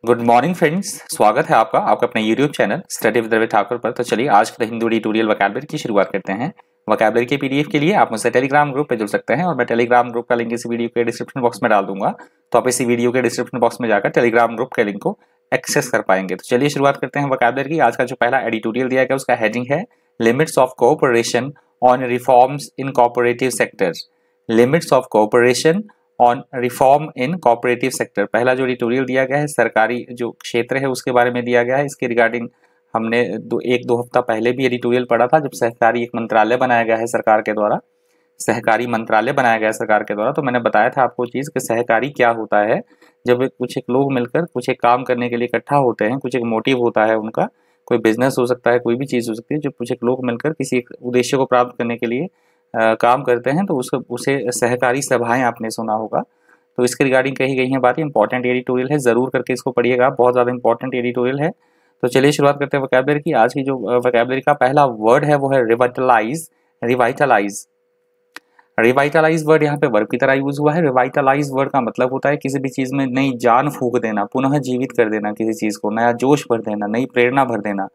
Good morning friends, स्वागत है आपका अपने YouTube channel study with Ravi Thakur पर। तो चलिए आज के हिंदू ट्यूटोरियल वोकैबुलरी की शुरुआत करते हैं। वोकैबुलरी के पीडीएफ के लिए आप मुझसे टेलीग्राम ग्रुप पे जुड़ सकते हैं और मैं टेलीग्राम ग्रुप का लिंक इस वीडियो के डिस्क्रिप्शन बॉक्स में डाल दूंगा। तो आप इसी वीडियो के डिस्क्रिप्शन बॉक्स में जाकर टेलीग्राम ग्रुप के लिंक को एक्सेस कर पाएंगे। तो चलिए शुरुआत करते हैं वोकैबुलरी की। आज का जो पहला एडिटोरियल दिया गया उसका हेडिंग है limits of cooperation on reforms in cooperative sector. Limits of cooperation on reform in cooperative sector. पहला जो एडिटोरियल दिया गया है सरकारी जो क्षेत्र है उसके बारे में दिया गया है। इसके रिगार्डिंग हमने एक दो हफ्ता पहले भी एडिटोरियल पढ़ा था, जब सहकारी एक मंत्रालय बनाया गया है सरकार के द्वारा, सहकारी मंत्रालय बनाया गया है सरकार के द्वारा। तो मैंने बताया था आपको चीज़ कि सहकारी क्या होता है। जब कुछ एक लोग मिलकर कुछ एक काम करने के लिए इकट्ठा होते हैं, कुछ एक मोटिव होता है उनका, कोई बिजनेस हो सकता है, कोई भी चीज़ हो सकती है, जब कुछ एक लोग मिलकर किसी एक उद्देश्य को प्राप्त करने के लिए काम करते हैं तो उसे सहकारी सभाएं आपने सुना होगा। तो इसके रिगार्डिंग कही गई हैं बातें। इंपॉर्टेंट एडिटोरियल है, जरूर करके इसको पढ़िएगा, बहुत ज़्यादा इंपॉर्टेंट एडिटोरियल है। तो चलिए शुरुआत करते हैं वोकैबुलरी की। आज की जो वोकैबुलरी का पहला वर्ड है वो है रिवाइटलाइज। रिवाइटलाइज रिवाइटलाइज वर्ड यहाँ पे वर्ब की तरह यूज हुआ है। रिवाइटलाइज वर्ड का मतलब होता है किसी भी चीज़ में नई जान फूंक देना, पुनः जीवित कर देना, किसी चीज़ को नया जोश भर देना, नई प्रेरणा भर देना,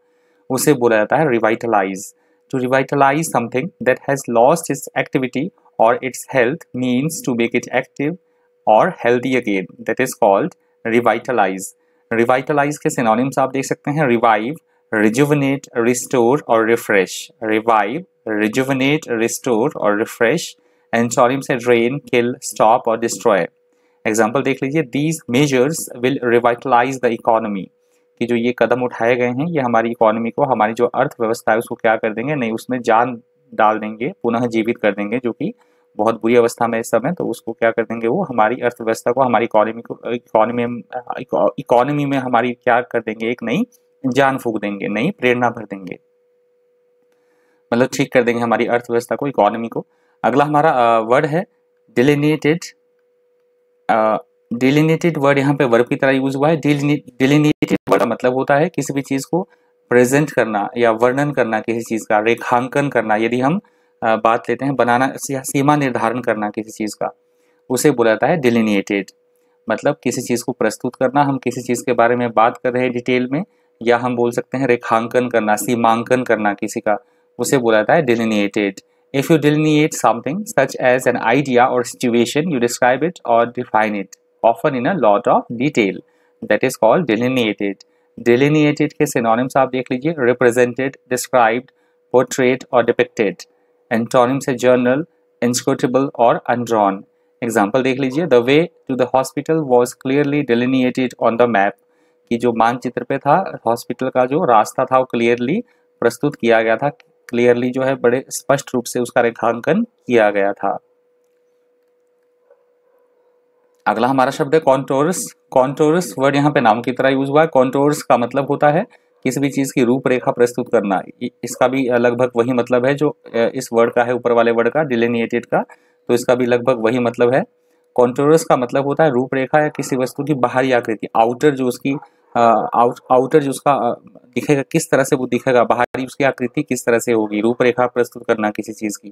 उसे बोला जाता है revitalise. To revitalize something that has lost its activity or its health means to make it active or healthy again. That is called revitalize. Revitalize के synonyms आप देख सकते हैं revive, rejuvenate, restore और refresh. Revive, rejuvenate, restore और refresh. Antonyms है drain, kill, stop और destroy. Example देख लीजिए, these measures will revitalize the economy. कि जो ये कदम उठाए गए हैं ये हमारी इकोनॉमी को, हमारी जो अर्थव्यवस्था है उसको क्या कर देंगे, नहीं उसमें जान डाल देंगे, पुनः जीवित कर देंगे, जो कि बहुत बुरी अवस्था में इस समय। तो उसको क्या कर देंगे, वो हमारी अर्थव्यवस्था को, हमारी इकोनॉमी में हमारी क्या कर देंगे, एक नई जान फूंक देंगे, नई प्रेरणा भर देंगे, मतलब ठीक कर देंगे हमारी अर्थव्यवस्था को, इकोनॉमी को। अगला हमारा वर्ड है डिलिनेटेड। डिलिनेटेड वर्ड यहाँ पे वर्ब की तरह यूज हुआ है। डिलिनेटेड वर्ड का मतलब होता है किसी भी चीज को प्रेजेंट करना या वर्णन करना, किसी चीज का रेखांकन करना। यदि हम बात लेते हैं बनाना या सीमा निर्धारण करना किसी चीज का, उसे बोला जाता है डिलिनेटेड। मतलब किसी चीज को प्रस्तुत करना, हम किसी चीज के बारे में बात कर रहे हैं डिटेल में, या हम बोल सकते हैं रेखांकन करना, सीमांकन करना किसी का, उसे बोला जाता है डिलिनेटेड। If you delineate something such as an idea or situation, you describe it or define it, often in a lot of detail. That is called delineated. Delineated के synonyms आप देख लीजिए, represented, described, portrayed और depicted. Antonyms है journal, inscrutable और undrawn. Example देख लीजिए, the way to the hospital was clearly delineated on the map. कि जो मानचित्र पे था हॉस्पिटल का, जो रास्ता था वो क्लियरली प्रस्तुत किया गया था, क्लियरली जो है बड़े स्पष्ट रूप से उसका रेखांकन किया गया था। अगला हमारा शब्द है कॉन्टोर्स। कॉन्टोर्स वर्ड यहाँ पे नाम की तरह यूज हुआ है। कॉन्टोर्स का मतलब होता है किसी भी चीज की रूपरेखा प्रस्तुत करना। इसका भी लगभग वही मतलब है जो इस वर्ड का है, ऊपर वाले वर्ड का डिलिनिएटेड का, तो इसका भी लगभग वही मतलब है। कॉन्टोर्स का मतलब होता है रूपरेखा या किसी वस्तु की बाहरी आकृति, आउटर जो उसकी आउटर जो उसका दिखेगा, किस तरह से वो दिखेगा, बाहरी उसकी आकृति किस तरह से होगी, रूपरेखा प्रस्तुत करना किसी चीज की,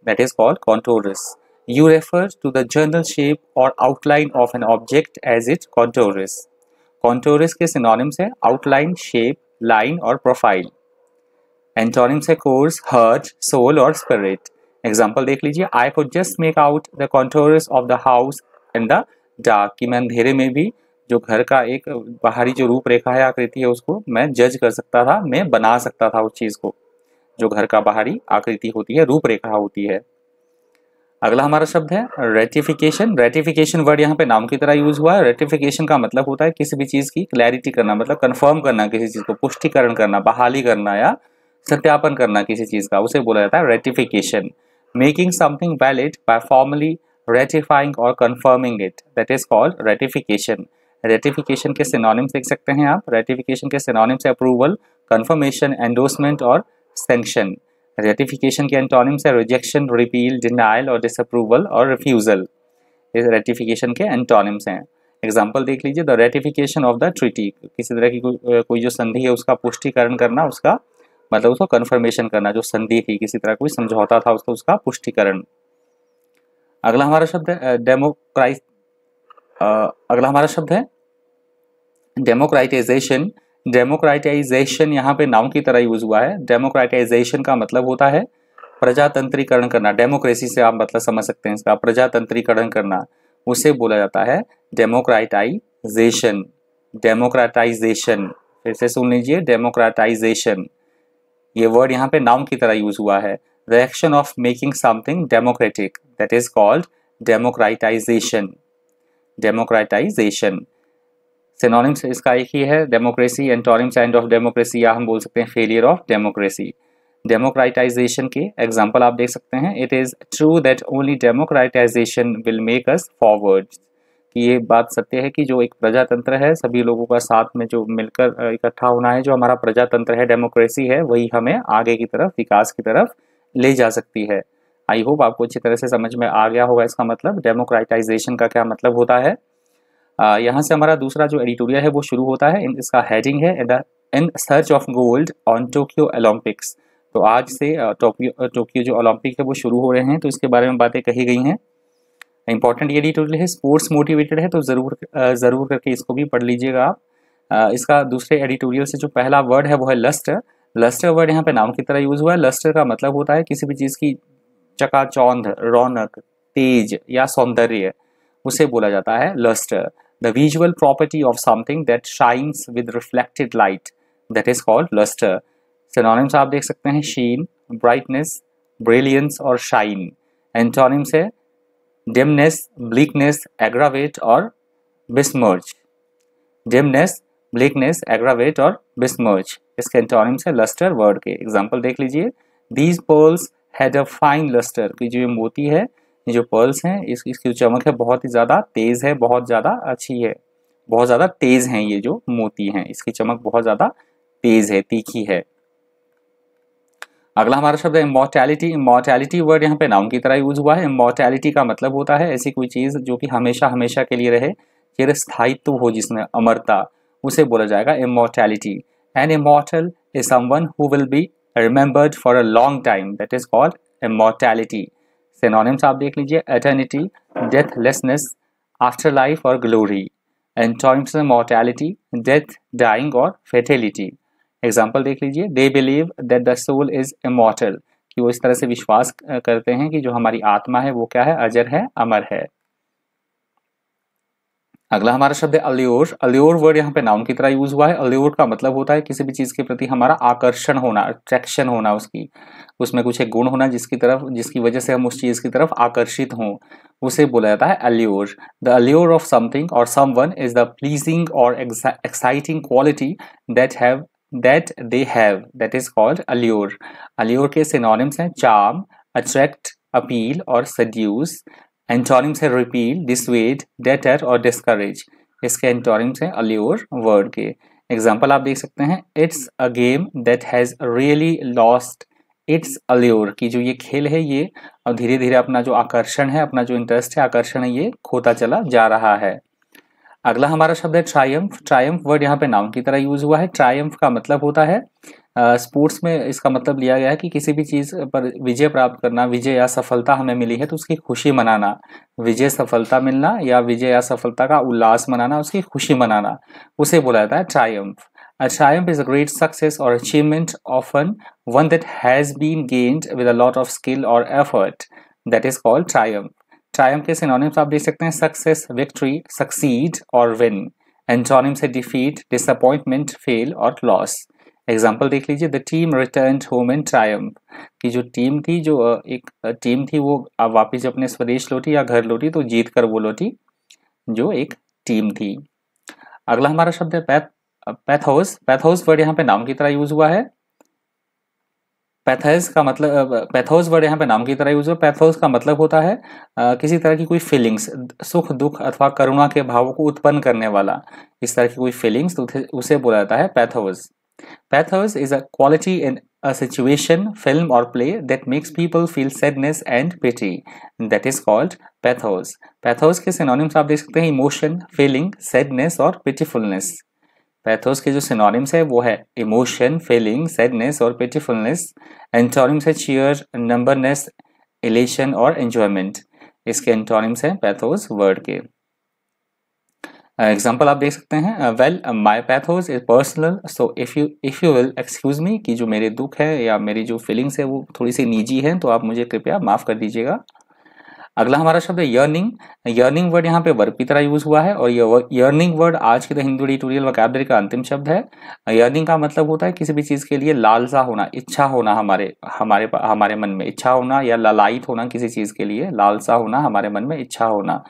that is called contours. You refer to the general shape or outline of an object as it contours. Contours के synonyms है outline, shape, line और profile. Antonyms है course, heart, soul और spirit. Example देख लीजिए, I could just make out the contours of the house in the dark. कि मैं अंधेरे में भी जो घर का एक बाहरी जो रूपरेखा है, आकृति है, उसको मैं जज कर सकता था, मैं बना सकता था उस चीज को, जो घर का बाहरी आकृति होती है, रूपरेखा होती है। अगला हमारा शब्द है रेटिफिकेशन। रेटिफिकेशन वर्ड यहाँ पे नाम की तरह यूज हुआ है। रेटिफिकेशन का मतलब होता है किसी भी चीज की क्लैरिटी करना, मतलब कंफर्म करना, किसी चीज को पुष्टिकरण करना, बहाली करना या सत्यापन करना किसी चीज का, उसे बोला जाता है ratification. Making something valid by formally ratifying और confirming it, that is called ratification. Ratification के सिनोनिम्स देख सकते हैं आप। रेटिफिकेशन के सिनोनिम्स है अप्रूवल, कंफर्मेशन, एंडोर्समेंट और सैंक्शन। रेटिफिकेशन के एंटोनिम्स है रिजेक्शन, रिपील, डिनाइल और डिसअप्रूवल और रिफ्यूजल। ये रेटिफिकेशन के एंटोनिम्स हैं। एग्जांपल देख लीजिए, the ratification of the treaty, किसी तरह की कोई जो संधि है उसका पुष्टिकरण करना, उसका मतलब उसको कन्फर्मेशन करना, जो संधि थी, किसी तरह कोई समझौता था उसका पुष्टिकरण। अगला हमारा शब्द है डेमोक्राटाइजेशन, डेमोक्राटाइजेशन यहाँ पे नाउन की तरह यूज हुआ है। डेमोक्राटाइजेशन का मतलब होता है प्रजातंत्रीकरण करना। डेमोक्रेसी से आप मतलब समझ सकते हैं इसका, प्रजातंत्रीकरण करना, उसे बोला जाता है डेमोक्राटाइजेशन। डेमोक्राटाइजेशन, फिर से सुन लीजिए, डेमोक्राटाइजेशन ये वर्ड यहाँ पे नाउन की तरह यूज हुआ है। The action of making something democratic, that is called democratization. Democratization synonyms इसका एक ही है, democracy. Antonyms end of democracy, या हम बोल सकते हैं फेलियर ऑफ डेमोक्रेसी। डेमोक्राटाइजेशन के एग्जाम्पल आप देख सकते हैं। It is true that only democratization will make us forward, कि ये बात सत्य है कि जो एक प्रजातंत्र है, सभी लोगों का साथ में जो मिलकर इकट्ठा होना है, जो हमारा प्रजातंत्र है, डेमोक्रेसी है, वही हमें आगे की तरफ, विकास की तरफ ले जा सकती है। आई होप आपको अच्छी तरह से समझ में आ गया होगा इसका मतलब, डेमोक्राटाइजेशन का क्या मतलब होता है। यहाँ से हमारा दूसरा जो एडिटोरियल है वो शुरू होता है। इसका हेडिंग है in search of gold on Tokyo Olympics. तो आज से टोक्यो जो ओलंपिक है वो शुरू हो रहे हैं, तो इसके बारे में बातें कही गई हैं। इंपॉर्टेंट ये एडिटोरियल है, स्पोर्ट्स मोटिवेटेड है, तो ज़रूर करके इसको भी पढ़ लीजिएगा आप। इसका दूसरे एडिटोरियल से जो पहला वर्ड है वो है लस्टर। लस्टर वर्ड यहाँ पे नाउन की तरह यूज हुआ है। लस्टर का मतलब होता है किसी भी चीज़ की चकाचौंध, रौनक, तेज या सौंदर्य, उसे बोला जाता है lustre. The visual property of something that shines with reflected light, that is called lustre. Synonyms आप देख सकते हैं, शीन, ब्राइटनेस, ब्रिलियंस और शाइन। एंटोनिम्स है डिमनेस, ब्लीकनेस, एग्रावेट और बिस्मर्च। डिमनेस, ब्लीकनेस, एग्रावेट और बिस्मर्च, इसके एंटोनिम्स है लस्टर वर्ड के। एग्जांपल देख लीजिए, these pearls had a fine lustre, कि जो ये मोती है, ये जो पर्ल्स हैं, इसकी चमक है बहुत ही ज़्यादा तेज़ है, बहुत ज़्यादा अच्छी है, बहुत ज़्यादा तेज़ हैं ये जो मोती हैं, इसकी चमक बहुत ज़्यादा तेज़ है, तीखी है। अगला हमारा शब्द है इमॉर्टैलिटी। इमॉर्टैलिटी वर्ड यहाँ पे नाउन की तरह यूज हुआ है। इमॉर्टैलिटी का मतलब होता है ऐसी कोई चीज़ जो कि हमेशा हमेशा के लिए रहे, चिरस्थायित्व हो, जिसमें अमरता, उसे बोला जाएगा immortality. An immortal is someone who will be remembered for a long time, that is called immortality. Synonyms आप देख लीजिए, एटर्निटी, डेथलेसनेस, आफ्टर लाइफ और glory. Antonyms immortality, death, dying और फेटेलिटी। एग्जाम्पल देख लीजिए, they believe that the soul is immortal, कि वो इस तरह से विश्वास करते हैं कि जो हमारी आत्मा है वो क्या है, अजर है, अमर है। अगला हमारा शब्द है अल्योर। अल्योर वर्ड यहाँ पे नाउन की तरह यूज हुआ है। अल्योर का मतलब होता है किसी भी चीज के प्रति हमारा आकर्षण होना, अट्रैक्शन होना, उसमें कुछ एक गुण होना जिसकी वजह से हम उस चीज की तरफ आकर्षित हों, उसे बोला जाता है allure. The allure of something और समवन इज द प्लीजिंग और exciting quality that they have, that is called allure. allure के synonyms हैं charm, attract, appeal और seduce. antonyms है repel, dissuade, deter और discourage. इसके antonyms हैं allure word के। एग्जाम्पल आप देख सकते हैं, it's a game that has really lost its allure, कि जो ये खेल है ये अब धीरे धीरे अपना जो आकर्षण है, अपना जो इंटरेस्ट है, आकर्षण है, ये खोता चला जा रहा है। अगला हमारा शब्द है ट्रायम्फ। ट्रायम्फ वर्ड यहाँ पे नाउन की तरह यूज हुआ है। ट्रायम्फ का मतलब होता है, स्पोर्ट्स में इसका मतलब लिया गया है कि किसी भी चीज़ पर विजय प्राप्त करना, विजय या सफलता हमें मिली है तो उसकी खुशी मनाना। विजय, सफलता मिलना या विजय या सफलता का उल्लास मनाना, उसकी खुशी मनाना, उसे बोला जाता है Triumph. A triumph is a great success or achievement, often one that has been gained with a lot of skill or effort, that is called triumph. Triumph के सिनोनिम्स आप देख सकते हैं, सक्सेस, विक्ट्री, सक्सीड और win. Antonyms है defeat, disappointment, fail और loss. Example देख लीजिए, the team returned home in Triumph, कि जो टीम थी, जो एक टीम थी, वो वापस अपने स्वदेश लौटी या घर लौटी, तो जीत कर वो लौटी जो एक टीम थी। अगला हमारा शब्द है पैथोस। पैथोस वर्ड यहाँ पे नाउन की तरह यूज हुआ है। पैथोस का मतलब, पैथोस वर्ड यहाँ पे नाम की तरह यूज हुआ। पैथोस का मतलब होता है किसी तरह की कोई फीलिंग्स, सुख, दुख अथवा करुणा के भावों को उत्पन्न करने वाला, इस तरह की कोई फीलिंग्स, तो उसे बोला जाता है pathos. Pathos is a quality in a situation, film और play that makes people feel sadness and pity, that is called pathos. Pathos के सिनोनिम्स आप देख सकते हैं, इमोशन, फीलिंग, सैडनेस और पिटीफुलनेस। पैथोस के जो सिनोनिम्स है वो है इमोशन, फीलिंग, सैडनेस और पिटीफुलनेस। एंटोनिम्स है चीयर, नंबरनेस, इलेशन और एंजॉयमेंट। इसके एंटोनिम्स हैं पैथोस वर्ड के। एग्जाम्पल आप देख सकते हैं, well my pathos is personal, so if you will excuse me, कि जो मेरे दुख है या मेरी जो फीलिंग्स है वो थोड़ी सी निजी है, तो आप मुझे कृपया माफ कर दीजिएगा। अगला हमारा शब्द है यर्निंग। यर्निंग वर्ड यहाँ पे वर्ब की तरह यूज हुआ है, और ये यर्निंग वर्ड आज के द हिंदू एडिटोरियल वोकैबुलरी का अंतिम शब्द है। यर्निंग का मतलब होता है किसी भी चीज के लिए लालसा होना, इच्छा होना, हमारे हमारे हमारे मन में इच्छा होना या लालायित होना, किसी चीज के लिए लालसा होना, हमारे मन में इच्छा होना,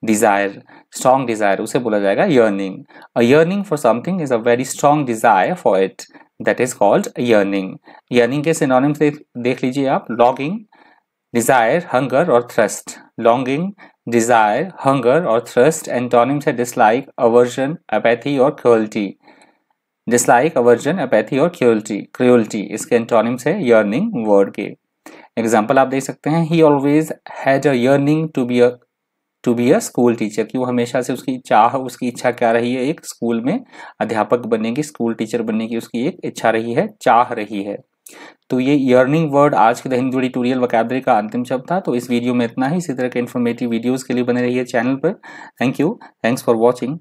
डिजायर, स्ट्रॉन्ग डिजायर, उसे बोला जाएगा yearning. A yearning for something is a very strong desire for it, that is called yearning. Yearning के सिनोनिम्स देख लीजिए आप, लॉन्गिंग, डिजायर, हंगर और थ्रस्ट। लॉन्गिंग, डिजायर, हंगर और थ्रस्ट। एंटोनिम्स है डिसलाइक, अवर्जन, अपैथी और क्रुएल्टी। डिसलाइक, अवर्जन, अपैथी और cruelty इसके एंटोनिम्स है यर्निंग वर्ड के। एग्जाम्पल आप देख सकते हैं, he always had a yearning to be a school teacher, कि वो हमेशा से उसकी चाह, उसकी इच्छा क्या रही है, एक स्कूल में अध्यापक बनने की, स्कूल टीचर बनने की उसकी एक इच्छा रही है, चाह रही है। तो ये यर्निंग वर्ड आज के द हिंदू एडिटोरियल वोकैबुलरी का अंतिम शब्द था। तो इस वीडियो में इतना ही। इसी तरह के इन्फॉर्मेटिव वीडियोस के लिए बने रहिए चैनल पर। Thank you, thanks for watching.